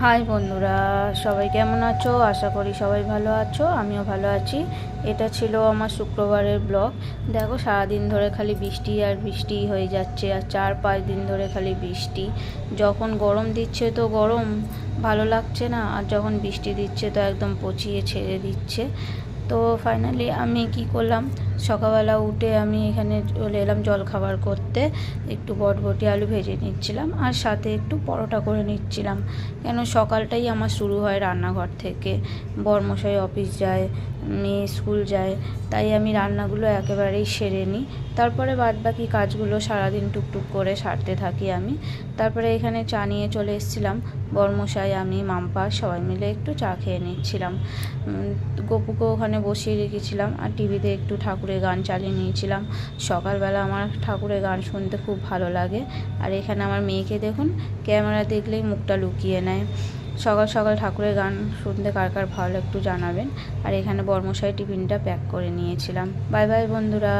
High বন্ধুরা, সবাই কেমন আছো? আশা করি সবাই ভালো আছো, আমিও ভালো আছি। এটা ছিল আমার শুক্রবারের ব্লগ। দেখো, সারাদিন ধরে খালি বৃষ্টি আর বৃষ্টি হয়ে যাচ্ছে, আর 4-5 দিন ধরে খালি বৃষ্টি। যখন গরম দিচ্ছে তো গরম ভালো লাগছে না, আর যখন বৃষ্টি দিচ্ছে তো একদম পচিয়ে ছেড়ে দিচ্ছে। তো ফাইনালি আমি কি করলাম, সকালবেলা উঠে আমি এখানে চলে এলাম জলখাবার করতে। একটু বটবটি আলু ভেজে নিচ্ছিলাম, আর সাথে একটু পরোটা করে নিচ্ছিলাম। কেন, সকালটাই আমার শুরু হয় রান্নাঘর থেকে। বরমশাই অফিস যায়, মেয়ে স্কুল যায়, তাই আমি রান্নাগুলো একেবারেই সেরে নিই। তারপরে বাদবাকি কাজগুলো সারাদিন টুকটুক করে সারতে থাকি আমি। তারপরে এখানে চা নিয়ে চলে এসেছিলাম। বরমশাই, আমি, মাম্পা সবাই মিলে একটু চা খেয়ে নিচ্ছিলাম। গপুকে ওখানে বসিয়ে রেখেছিলাম, আর টিভিতে একটু ঠাকুরের গান চালিয়ে নিয়েছিলাম। সকালবেলা আমার ঠাকুরের গান শুনতে খুব ভালো লাগে। আর এখানে আমার মেয়েকে দেখুন, ক্যামেরা দেখলেই মুখটা লুকিয়ে নেয়। সকাল সকাল ঠাকুরের গান শুনতে কার কার ভালো একটু জানাবেন। আর এখানে বরমশাই টিফিনটা প্যাক করে নিয়েছিলাম। বাই বাই বন্ধুরা।